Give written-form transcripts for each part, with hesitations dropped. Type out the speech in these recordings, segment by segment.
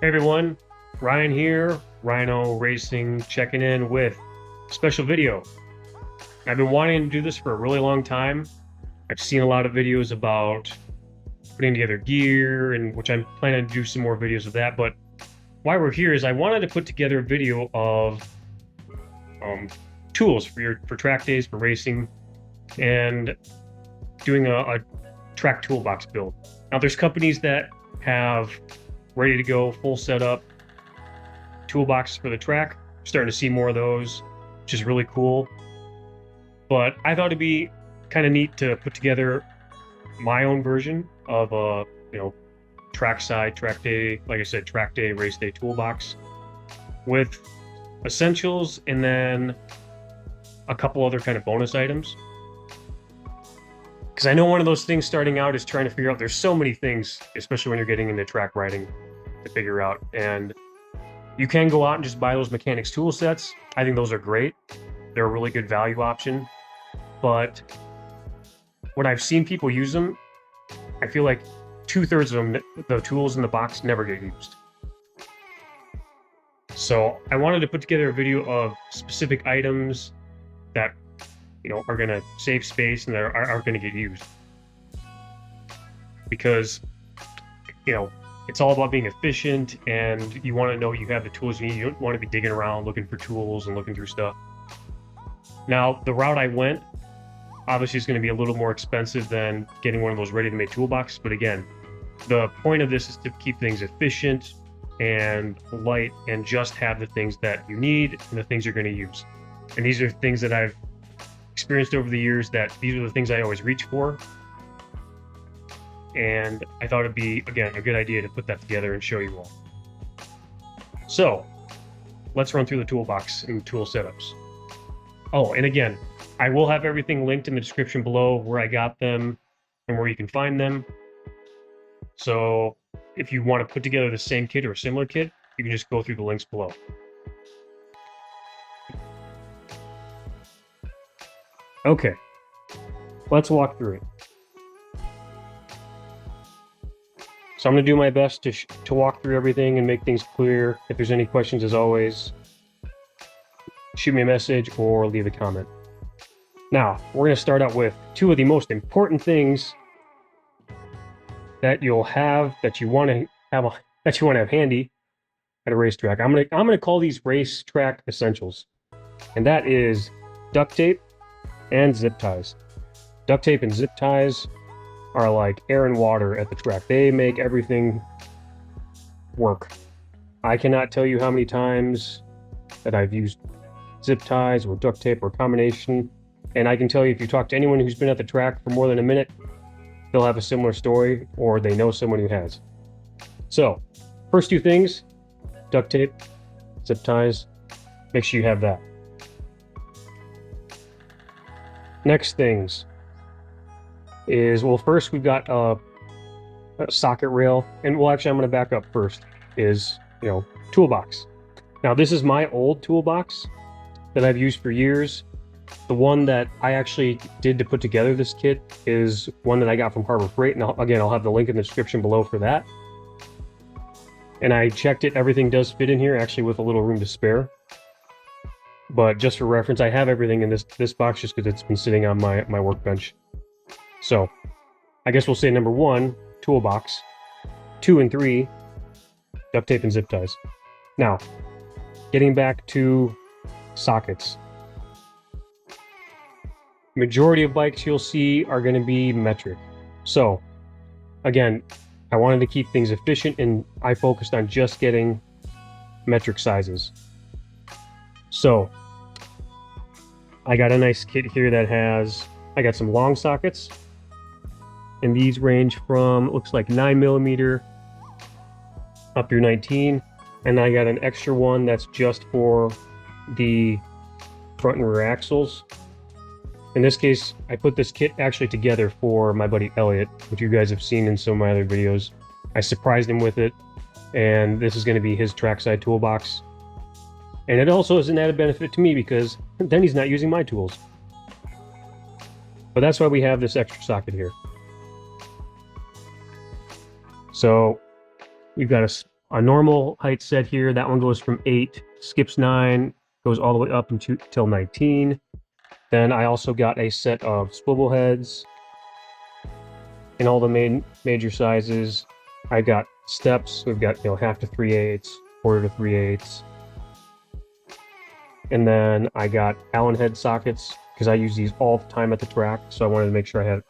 Hey everyone, Ryan here, Ryhno Racing, checking in with a special video. I've been wanting to do this for a really long time. I've seen a lot of videos about putting together gear, and which I'm planning to do some more videos of that. But why we're here is I wanted to put together a video of tools for track days, for racing, and doing a track toolbox build. Now, there's companies that have ready to go, full setup toolboxes for the track. Starting to see more of those, which is really cool. But I thought it'd be kind of neat to put together my own version of a, track day, like I said, track day, race day toolbox with essentials and then a couple other kind of bonus items. Because I know one of those things starting out is trying to figure out, there's so many things, especially when you're getting into track riding, to figure out. And you can go out and just buy those mechanics tool sets. I think those are great. They're a really good value option. But when I've seen people use them, I feel like 2/3 of them, the tools in the box, never get used. So I wanted to put together a video of specific items that are going to save space and that aren't going to get used. Because, it's all about being efficient, and you want to know you have the tools you need. You don't want to be digging around looking for tools and looking through stuff. Now, the route I went, obviously, is going to be a little more expensive than getting one of those ready-to-made toolboxes. But again, the point of this is to keep things efficient and light and just have the things that you need and the things you're going to use. And these are things that I've experienced over the years, that these are the things I always reach for. And I thought it'd be, again, a good idea to put that together and show you all. So let's run through the toolbox and tool setups. Oh, and again, I will have everything linked in the description below, where I got them and where you can find them. So if you want to put together the same kit or a similar kit, you can just go through the links below. Okay, let's walk through it. So I'm going to do my best to walk through everything and make things clear. If there's any questions, as always, shoot me a message or leave a comment. Now, we're going to start out with two of the most important things that you'll have, that you want to have handy at a racetrack. I'm going to call these racetrack essentials, and that is duct tape and zip ties. Duct tape and zip ties are like air and water at the track. They make everything work. I cannot tell you how many times that I've used zip ties or duct tape or combination. And I can tell you, if you talk to anyone who's been at the track for more than a minute, they'll have a similar story, or they know someone who has. So, first two things, duct tape, zip ties, make sure you have that. Next things is, well, first we've got a socket rail, and well, actually I'm going to back up first, is, toolbox. Now, this is my old toolbox that I've used for years. The one that I actually did to put together this kit is one that I got from Harbor Freight, and again, I'll have the link in the description below for that. And I checked it, everything does fit in here, actually with a little room to spare. But just for reference, I have everything in this box just because it's been sitting on my workbench. So, I guess we'll say number 1, toolbox. 2 and 3, duct tape and zip ties. Now, getting back to sockets. Majority of bikes you'll see are going to be metric. So, again, I wanted to keep things efficient, and I focused on just getting metric sizes. So, I got a nice kit here that has, I got some long sockets, and these range from, looks like 9mm up through 19, and I got an extra one that's just for the front and rear axles. In this case, I put this kit actually together for my buddy Elliot, which you guys have seen in some of my other videos. I surprised him with it, and this is going to be his trackside toolbox. And it also is an added benefit to me, because then he's not using my tools. But that's why we have this extra socket here. So we've got a normal height set here. That one goes from 8, skips 9, goes all the way up until 19. Then I also got a set of swivel heads in all the major sizes. I got steps. We've got, 1/2 to 3/8, 1/4 to 3/8. And then I got Allen head sockets because I use these all the time at the track. So I wanted to make sure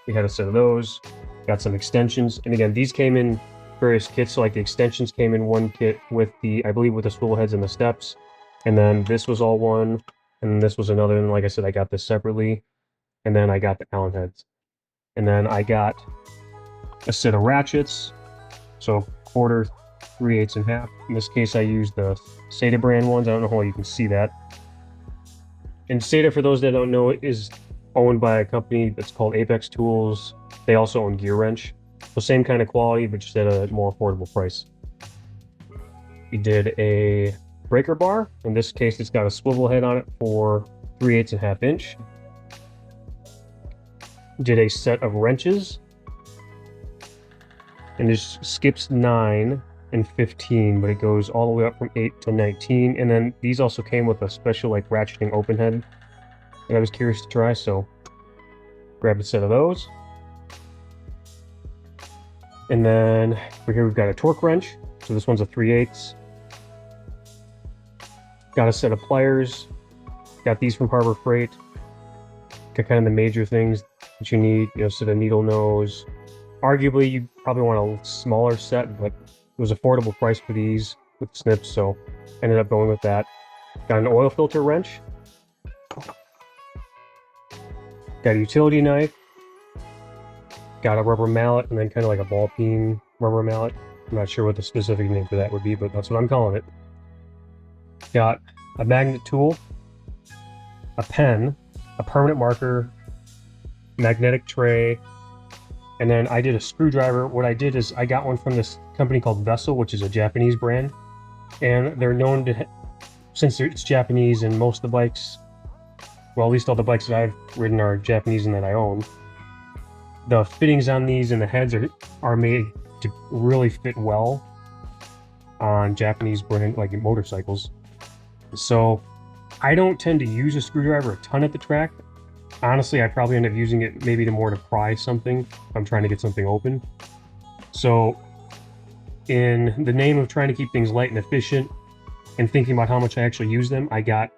we had a set of those. Got some extensions. And again, these came in various kits. So like the extensions came in one kit with I believe with the swivel heads and the steps. And then this was all one. And this was another. And like I said, I got this separately. And then I got the Allen heads. And then I got a set of ratchets. So 1/4, 3/8, and 1/2. In this case, I used the Seda brand ones. I don't know how you can see that. And Seda, for those that don't know, is owned by a company that's called Apex Tools. They also own Gear Wrench. So same kind of quality, but just at a more affordable price. We did a breaker bar. In this case, it's got a swivel head on it for 3/8 and 1/2 inch. Did a set of wrenches. And this skips 9 and 15, but it goes all the way up from 8 to 19. And then these also came with a special like ratcheting open head that I was curious to try, so grabbed a set of those. And then over here we've got a torque wrench. So this one's a 3/8. Got a set of pliers. Got these from Harbor Freight. Got kind of the major things that you need, set of needle nose. Arguably, you probably want a smaller set, but it was affordable price for these with snips, so ended up going with that. Got an oil filter wrench. Got a utility knife. Got a rubber mallet, and then kind of like a ball peen rubber mallet. I'm not sure what the specific name for that would be, but that's what I'm calling it. Got a magnet tool, a pen, a permanent marker, magnetic tray, and then I did a screwdriver. What I did is I got one from this company called Vessel, which is a Japanese brand. And they're known to, since it's Japanese and most of the bikes, well, at least all the bikes that I've ridden are Japanese and that I own, the fittings on these and the heads are made to really fit well on Japanese brand, like motorcycles. So I don't tend to use a screwdriver a ton at the track. Honestly, I probably end up using it maybe more to pry something if I'm trying to get something open. So in the name of trying to keep things light and efficient and thinking about how much I actually use them, I got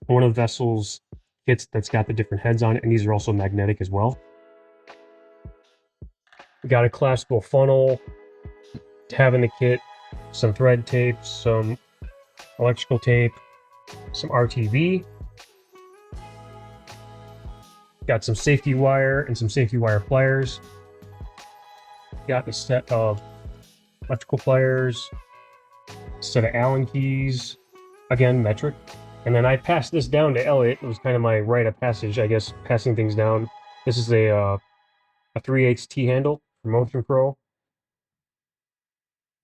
one of Vessel's kits that's got the different heads on it, and these are also magnetic as well. Got a classical funnel to have in the kit, some thread tape, some electrical tape, some RTV. Got some safety wire and some safety wire pliers. Got a set of electrical pliers, a set of Allen keys, again metric. And then I passed this down to Elliot. It was kind of my rite of passage, I guess, passing things down. This is a 3/8 T handle from Motion Pro.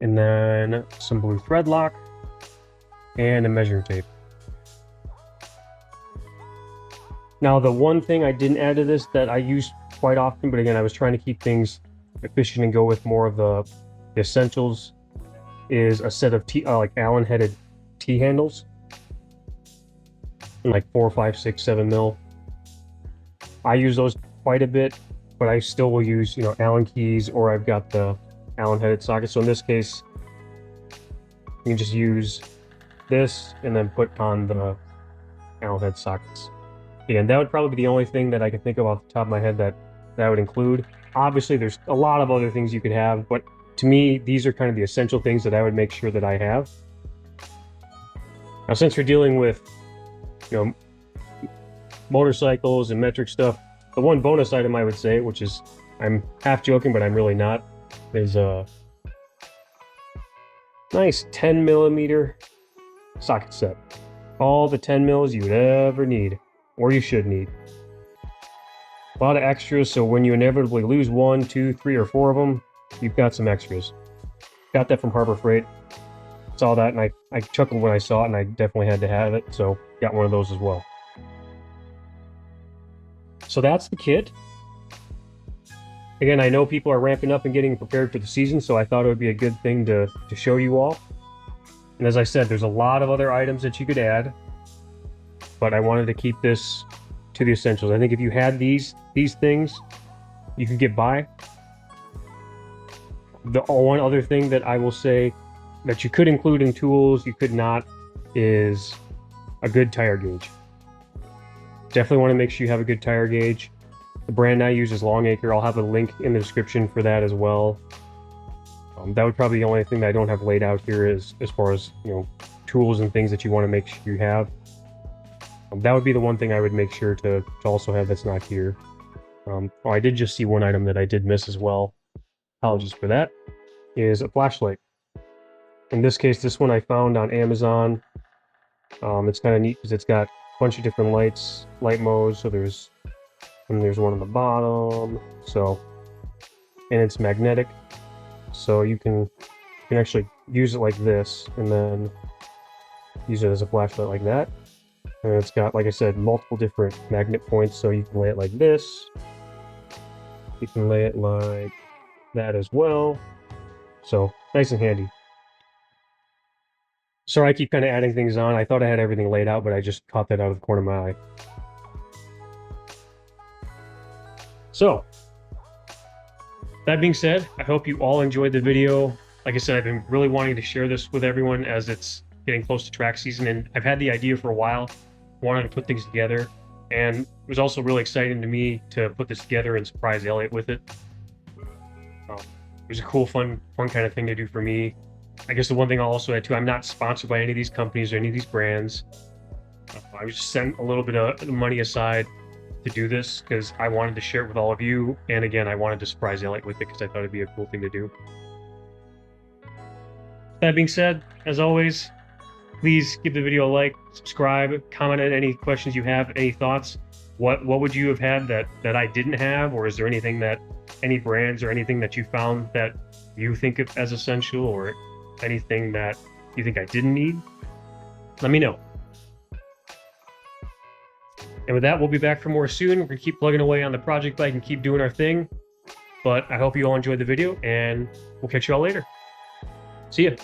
And then some blue thread lock and a measuring tape. Now, the one thing I didn't add to this that I use quite often, but again, I was trying to keep things efficient and go with more of the essentials, is a set of like Allen headed T handles in like 4, 5, 6, 7 mil. I use those quite a bit, but I still will use, Allen keys, or I've got the Allen headed socket. So in this case, you can just use this and then put on the Allen head sockets. Again, that would probably be the only thing that I can think of off the top of my head that would include. Obviously, there's a lot of other things you could have, but to me, these are kind of the essential things that I would make sure that I have. Now, since we're dealing with, motorcycles and metric stuff, the one bonus item I would say, which is, I'm half joking, but I'm really not, is a nice 10 millimeter socket set. All the 10 mils you would ever need, or you should need. A lot of extras, so when you inevitably lose 1, 2, 3, or 4 of them, you've got some extras. Got that from Harbor Freight. Saw that, and I chuckled when I saw it, and I definitely had to have it, so got one of those as well. So that's the kit. Again, I know people are ramping up and getting prepared for the season, so I thought it would be a good thing to show you all. And as I said, there's a lot of other items that you could add, but I wanted to keep this to the essentials. I think if you had these things, you could get by. The one other thing that I will say that you could include in tools, you could not, is a good tire gauge. Definitely want to make sure you have a good tire gauge. The brand I use is Longacre. I'll have a link in the description for that as well. That would probably be the only thing that I don't have laid out here as far as, you know, tools and things that you want to make sure you have. That would be the one thing I would make sure to also have that's not here. Oh, I did just see one item that I did miss as well. Apologies for that. Is a flashlight. In this case, this one I found on Amazon. It's kind of neat because it's got a bunch of different lights, light modes. So there's one on the bottom. So, and it's magnetic. So you can actually use it like this, and then use it as a flashlight like that. And it's got, like I said, multiple different magnet points. So you can lay it like this. You can lay it like that as well. So nice and handy. Sorry, I keep kind of adding things on. I thought I had everything laid out, but I just caught that out of the corner of my eye. So, that being said, I hope you all enjoyed the video. Like I said, I've been really wanting to share this with everyone as it's getting close to track season, and I've had the idea for a while, wanted to put things together, and it was also really exciting to me to put this together and surprise Elliot with it. It was a cool, fun kind of thing to do for me. I guess the one thing I'll also add too, I'm not sponsored by any of these companies or any of these brands. I was just sent a little bit of money aside to do this because I wanted to share it with all of you. And again, I wanted to surprise Elliot with it because I thought it'd be a cool thing to do. That being said, as always, please give the video a like, subscribe, comment on any questions you have, any thoughts. What would you have had that I didn't have? Or is there anything that, any brands or anything that you found that you think of as essential, or anything that you think I didn't need? Let me know. And with that, we'll be back for more soon. We're gonna keep plugging away on the project bike and keep doing our thing. But I hope you all enjoyed the video, and we'll catch you all later. See ya.